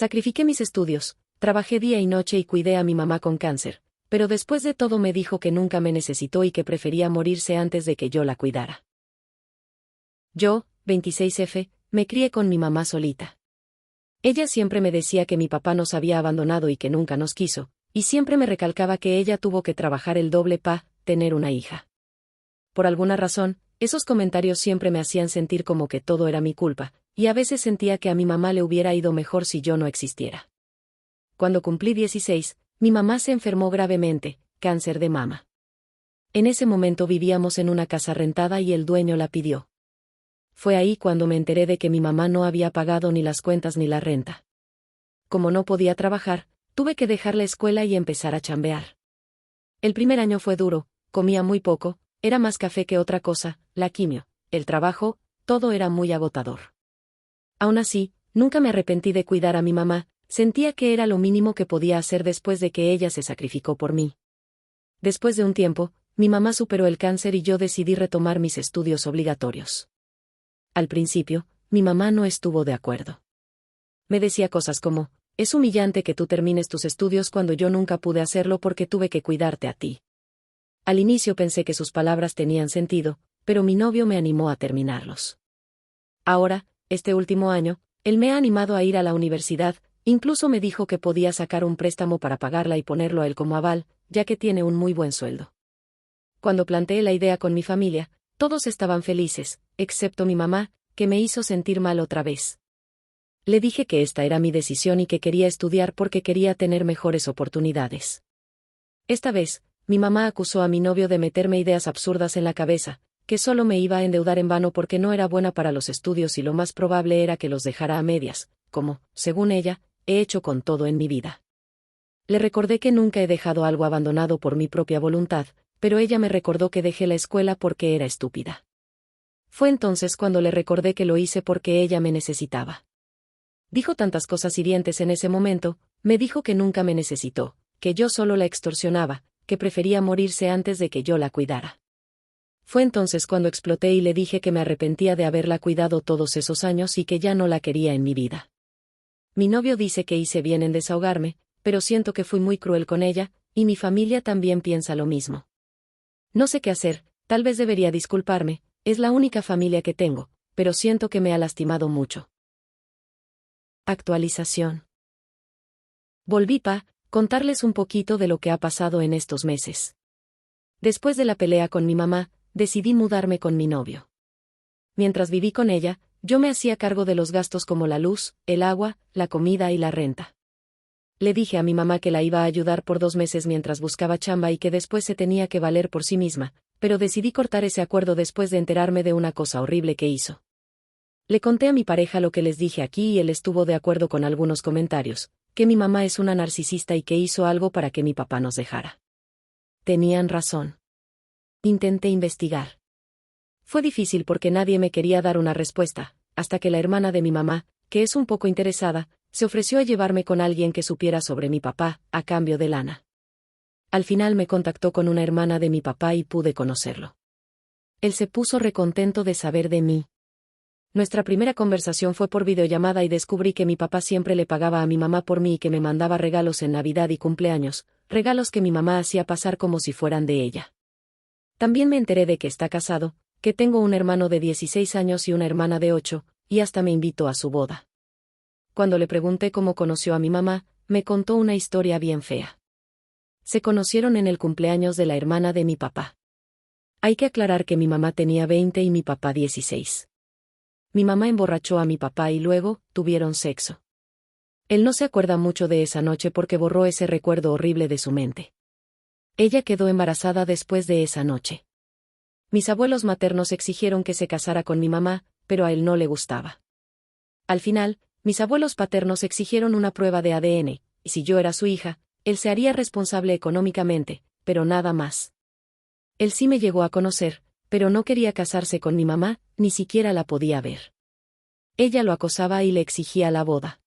Sacrifiqué mis estudios, trabajé día y noche y cuidé a mi mamá con cáncer, pero después de todo me dijo que nunca me necesitó y que prefería morirse antes de que yo la cuidara. Yo, 26F, me crié con mi mamá solita. Ella siempre me decía que mi papá nos había abandonado y que nunca nos quiso, y siempre me recalcaba que ella tuvo que trabajar el doble para tener una hija. Por alguna razón, esos comentarios siempre me hacían sentir como que todo era mi culpa, y a veces sentía que a mi mamá le hubiera ido mejor si yo no existiera. Cuando cumplí 16, mi mamá se enfermó gravemente, cáncer de mama. En ese momento vivíamos en una casa rentada y el dueño la pidió. Fue ahí cuando me enteré de que mi mamá no había pagado ni las cuentas ni la renta. Como no podía trabajar, tuve que dejar la escuela y empezar a chambear. El primer año fue duro, comía muy poco, era más café que otra cosa, la quimio, el trabajo, todo era muy agotador. Aún así, nunca me arrepentí de cuidar a mi mamá, sentía que era lo mínimo que podía hacer después de que ella se sacrificó por mí. Después de un tiempo, mi mamá superó el cáncer y yo decidí retomar mis estudios obligatorios. Al principio, mi mamá no estuvo de acuerdo. Me decía cosas como, es humillante que tú termines tus estudios cuando yo nunca pude hacerlo porque tuve que cuidarte a ti. Al inicio pensé que sus palabras tenían sentido, pero mi novio me animó a terminarlos. Ahora, este último año, él me ha animado a ir a la universidad, incluso me dijo que podía sacar un préstamo para pagarla y ponerlo a él como aval, ya que tiene un muy buen sueldo. Cuando planteé la idea con mi familia, todos estaban felices, excepto mi mamá, que me hizo sentir mal otra vez. Le dije que esta era mi decisión y que quería estudiar porque quería tener mejores oportunidades. Esta vez, mi mamá acusó a mi novio de meterme ideas absurdas en la cabeza, que solo me iba a endeudar en vano porque no era buena para los estudios y lo más probable era que los dejara a medias, como, según ella, he hecho con todo en mi vida. Le recordé que nunca he dejado algo abandonado por mi propia voluntad, pero ella me recordó que dejé la escuela porque era estúpida. Fue entonces cuando le recordé que lo hice porque ella me necesitaba. Dijo tantas cosas hirientes en ese momento, me dijo que nunca me necesitó, que yo solo la extorsionaba, que prefería morirse antes de que yo la cuidara. Fue entonces cuando exploté y le dije que me arrepentía de haberla cuidado todos esos años y que ya no la quería en mi vida. Mi novio dice que hice bien en desahogarme, pero siento que fui muy cruel con ella, y mi familia también piensa lo mismo. No sé qué hacer, tal vez debería disculparme, es la única familia que tengo, pero siento que me ha lastimado mucho. Actualización. Volví para contarles un poquito de lo que ha pasado en estos meses. Después de la pelea con mi mamá, decidí mudarme con mi novio. Mientras viví con ella, yo me hacía cargo de los gastos como la luz, el agua, la comida y la renta. Le dije a mi mamá que la iba a ayudar por 2 meses mientras buscaba chamba y que después se tenía que valer por sí misma, pero decidí cortar ese acuerdo después de enterarme de una cosa horrible que hizo. Le conté a mi pareja lo que les dije aquí y él estuvo de acuerdo con algunos comentarios, que mi mamá es una narcisista y que hizo algo para que mi papá nos dejara. Tenían razón. Intenté investigar. Fue difícil porque nadie me quería dar una respuesta, hasta que la hermana de mi mamá, que es un poco interesada, se ofreció a llevarme con alguien que supiera sobre mi papá, a cambio de lana. Al final me contactó con una hermana de mi papá y pude conocerlo. Él se puso recontento de saber de mí. Nuestra primera conversación fue por videollamada y descubrí que mi papá siempre le pagaba a mi mamá por mí y que me mandaba regalos en Navidad y cumpleaños, regalos que mi mamá hacía pasar como si fueran de ella. También me enteré de que está casado, que tengo un hermano de 16 años y una hermana de 8, y hasta me invitó a su boda. Cuando le pregunté cómo conoció a mi mamá, me contó una historia bien fea. Se conocieron en el cumpleaños de la hermana de mi papá. Hay que aclarar que mi mamá tenía 20 y mi papá 16. Mi mamá emborrachó a mi papá y luego, tuvieron sexo. Él no se acuerda mucho de esa noche porque borró ese recuerdo horrible de su mente. Ella quedó embarazada después de esa noche. Mis abuelos maternos exigieron que se casara con mi mamá, pero a él no le gustaba. Al final, mis abuelos paternos exigieron una prueba de ADN, y si yo era su hija, él se haría responsable económicamente, pero nada más. Él sí me llegó a conocer, pero no quería casarse con mi mamá, ni siquiera la podía ver. Ella lo acosaba y le exigía la boda.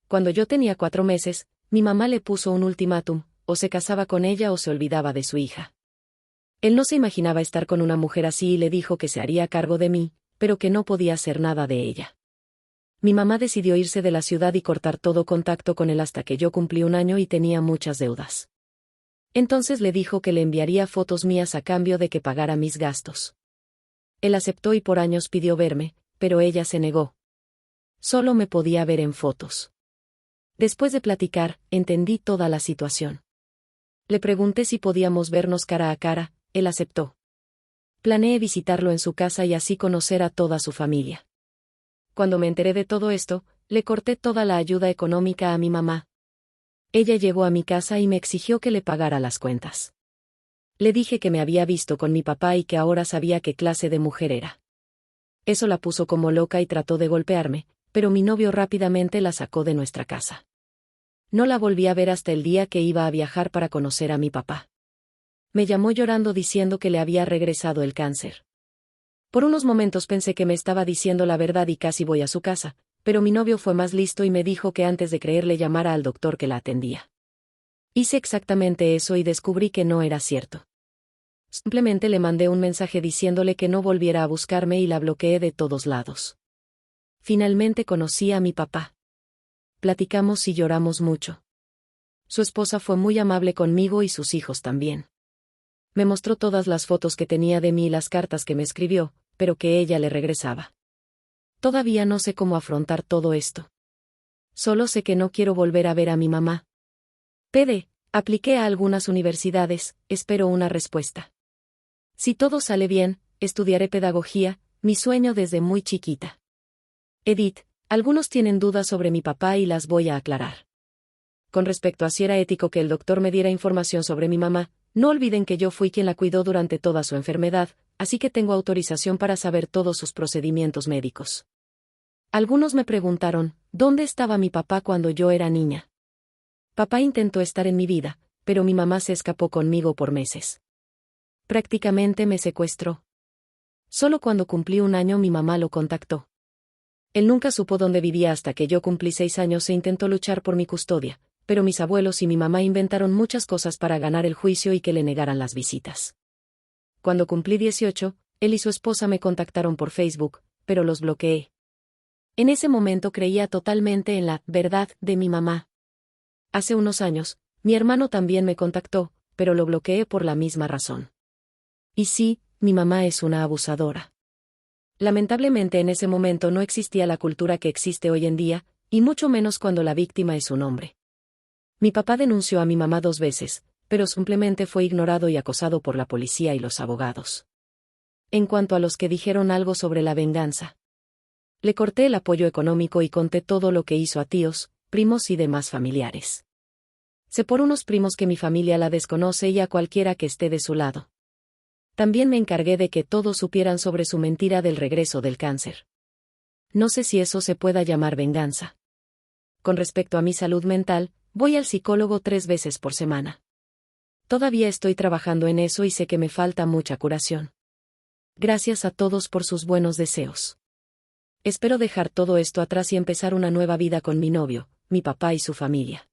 Cuando yo tenía 4 meses, mi mamá le puso un ultimátum, o se casaba con ella o se olvidaba de su hija. Él no se imaginaba estar con una mujer así y le dijo que se haría cargo de mí, pero que no podía hacer nada de ella. Mi mamá decidió irse de la ciudad y cortar todo contacto con él hasta que yo cumplí 1 año y tenía muchas deudas. Entonces le dijo que le enviaría fotos mías a cambio de que pagara mis gastos. Él aceptó y por años pidió verme, pero ella se negó. Solo me podía ver en fotos. Después de platicar, entendí toda la situación. Le pregunté si podíamos vernos cara a cara, él aceptó. Planeé visitarlo en su casa y así conocer a toda su familia. Cuando me enteré de todo esto, le corté toda la ayuda económica a mi mamá. Ella llegó a mi casa y me exigió que le pagara las cuentas. Le dije que me había visto con mi papá y que ahora sabía qué clase de mujer era. Eso la puso como loca y trató de golpearme, pero mi novio rápidamente la sacó de nuestra casa. No la volví a ver hasta el día que iba a viajar para conocer a mi papá. Me llamó llorando diciendo que le había regresado el cáncer. Por unos momentos pensé que me estaba diciendo la verdad y casi voy a su casa, pero mi novio fue más listo y me dijo que antes de creerle llamara al doctor que la atendía. Hice exactamente eso y descubrí que no era cierto. Simplemente le mandé un mensaje diciéndole que no volviera a buscarme y la bloqueé de todos lados. Finalmente conocí a mi papá. Platicamos y lloramos mucho. Su esposa fue muy amable conmigo y sus hijos también. Me mostró todas las fotos que tenía de mí y las cartas que me escribió, pero que ella le regresaba. Todavía no sé cómo afrontar todo esto. Solo sé que no quiero volver a ver a mi mamá. Apliqué a algunas universidades, espero una respuesta. Si todo sale bien, estudiaré pedagogía, mi sueño desde muy chiquita. Edith, algunos tienen dudas sobre mi papá y las voy a aclarar. Con respecto a si era ético que el doctor me diera información sobre mi mamá, no olviden que yo fui quien la cuidó durante toda su enfermedad, así que tengo autorización para saber todos sus procedimientos médicos. Algunos me preguntaron, ¿dónde estaba mi papá cuando yo era niña? Papá intentó estar en mi vida, pero mi mamá se escapó conmigo por meses. Prácticamente me secuestró. Solo cuando cumplí 1 año mi mamá lo contactó. Él nunca supo dónde vivía hasta que yo cumplí 6 años e intentó luchar por mi custodia, pero mis abuelos y mi mamá inventaron muchas cosas para ganar el juicio y que le negaran las visitas. Cuando cumplí 18, él y su esposa me contactaron por Facebook, pero los bloqueé. En ese momento creía totalmente en la verdad de mi mamá. Hace unos años, mi hermano también me contactó, pero lo bloqueé por la misma razón. Y sí, mi mamá es una abusadora. Lamentablemente en ese momento no existía la cultura que existe hoy en día, y mucho menos cuando la víctima es un hombre. Mi papá denunció a mi mamá 2 veces, pero simplemente fue ignorado y acosado por la policía y los abogados. En cuanto a los que dijeron algo sobre la venganza, le corté el apoyo económico y conté todo lo que hizo a tíos, primos y demás familiares. Sé por unos primos que mi familia la desconoce y a cualquiera que esté de su lado. También me encargué de que todos supieran sobre su mentira del regreso del cáncer. No sé si eso se pueda llamar venganza. Con respecto a mi salud mental, voy al psicólogo 3 veces por semana. Todavía estoy trabajando en eso y sé que me falta mucha curación. Gracias a todos por sus buenos deseos. Espero dejar todo esto atrás y empezar una nueva vida con mi novio, mi papá y su familia.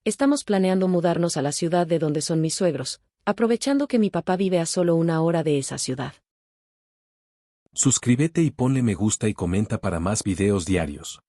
Estamos planeando mudarnos a la ciudad de donde son mis suegros, aprovechando que mi papá vive a solo 1 hora de esa ciudad. Suscríbete y ponle me gusta y comenta para más videos diarios.